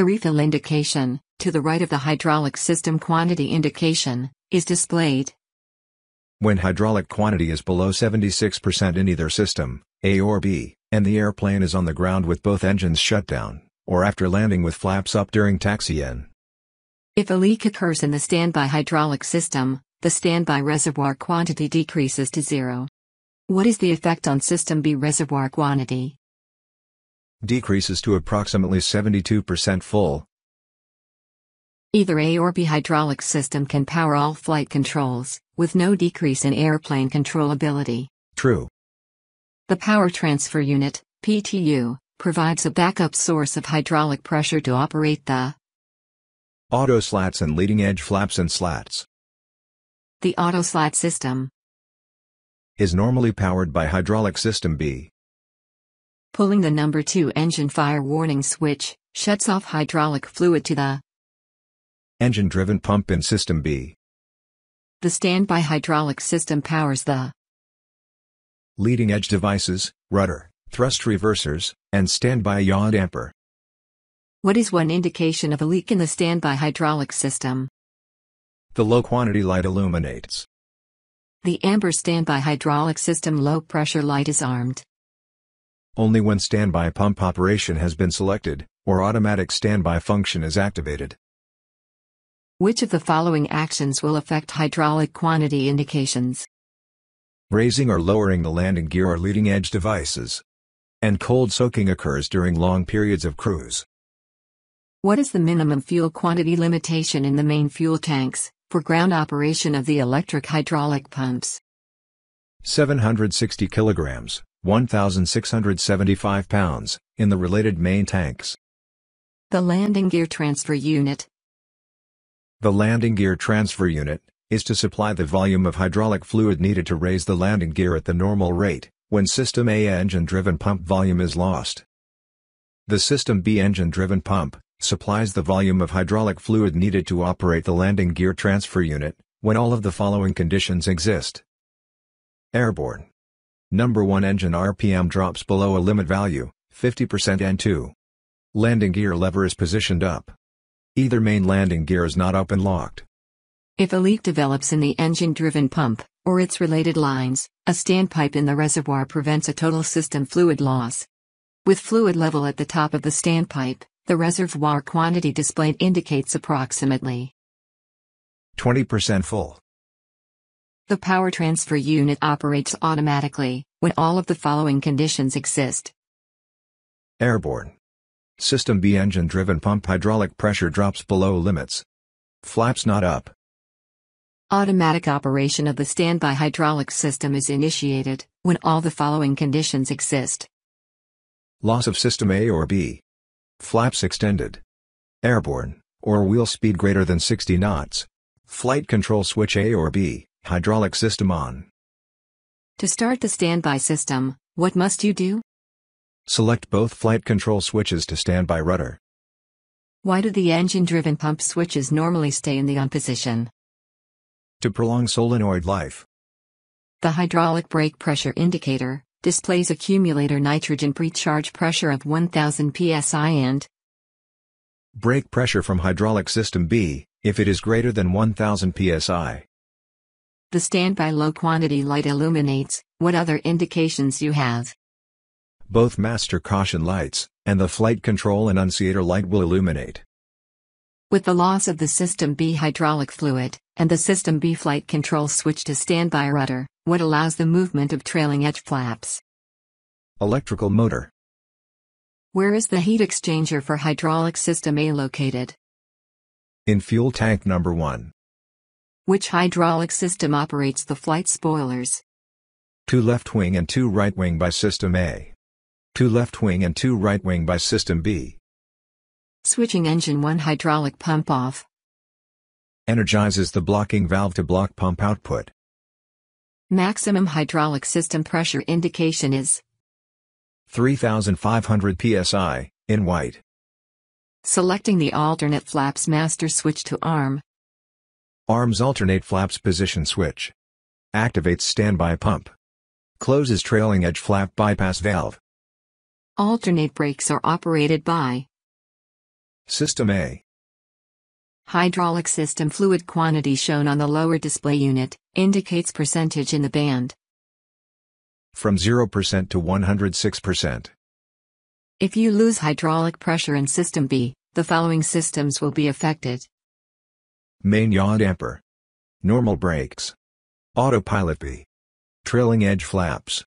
The refill indication, to the right of the hydraulic system quantity indication, is displayed. When hydraulic quantity is below 76% in either system, A or B, and the airplane is on the ground with both engines shut down, or after landing with flaps up during taxi-in. If a leak occurs in the standby hydraulic system, the standby reservoir quantity decreases to 0. What is the effect on System B reservoir quantity? Decreases to approximately 72% full. Either A or B hydraulic system can power all flight controls, with no decrease in airplane controllability. True. The power transfer unit, PTU, provides a backup source of hydraulic pressure to operate the auto slats and leading edge flaps and slats. The auto slat system is normally powered by hydraulic system B. Pulling the number 2 engine fire warning switch shuts off hydraulic fluid to the engine-driven pump in system B. The standby hydraulic system powers the leading edge devices, rudder, thrust reversers, and standby yaw damper. What is one indication of a leak in the standby hydraulic system? The low quantity light illuminates. The amber standby hydraulic system low pressure light is armed only when standby pump operation has been selected, or automatic standby function is activated. Which of the following actions will affect hydraulic quantity indications? Raising or lowering the landing gear or leading edge devices. And cold soaking occurs during long periods of cruise. What is the minimum fuel quantity limitation in the main fuel tanks, for ground operation of the electric hydraulic pumps? 760 kilograms, 1,675 pounds, in the related main tanks. The landing gear transfer unit. The landing gear transfer unit is to supply the volume of hydraulic fluid needed to raise the landing gear at the normal rate, when System A engine-driven pump volume is lost. The System B engine-driven pump supplies the volume of hydraulic fluid needed to operate the landing gear transfer unit, when all of the following conditions exist. Airborne. Number 1 engine RPM drops below a limit value, 50% and 2. Landing gear lever is positioned up. Either main landing gear is not up and locked. If a leak develops in the engine-driven pump, or its related lines, a standpipe in the reservoir prevents a total system fluid loss. With fluid level at the top of the standpipe, the reservoir quantity displayed indicates approximately 20% full. The power transfer unit operates automatically, when all of the following conditions exist. Airborne. System B engine-driven pump hydraulic pressure drops below limits. Flaps not up. Automatic operation of the standby hydraulic system is initiated, when all the following conditions exist. Loss of System A or B. Flaps extended. Airborne, or wheel speed greater than 60 knots. Flight control switch A or B, hydraulic system on. To start the standby system, what must you do? Select both flight control switches to standby rudder. Why do the engine-driven pump switches normally stay in the on position? To prolong solenoid life. The hydraulic brake pressure indicator displays accumulator nitrogen pre-charge pressure of 1000 psi and brake pressure from hydraulic system B, if it is greater than 1000 psi. The standby low quantity light illuminates. What other indications you have? Both master caution lights, and the flight control annunciator light will illuminate. With the loss of the System B hydraulic fluid, and the System B flight control switch to standby rudder, what allows the movement of trailing edge flaps? Electrical motor. Where is the heat exchanger for hydraulic system A located? In fuel tank number 1. Which hydraulic system operates the flight spoilers? 2 left wing and 2 right wing by System A. 2 left wing and 2 right wing by System B. Switching engine 1 hydraulic pump off. Energizes the blocking valve to block pump output. Maximum hydraulic system pressure indication is 3,500 psi, in white. Selecting the alternate flaps master switch to arm. Arms alternate flaps position switch. Activates standby pump. Closes trailing edge flap bypass valve. Alternate brakes are operated by System A. Hydraulic system fluid quantity shown on the lower display unit indicates percentage in the band. From 0% to 106%. If you lose hydraulic pressure in System B, the following systems will be affected. Main yaw damper. Normal brakes. Autopilot B. Trailing edge flaps.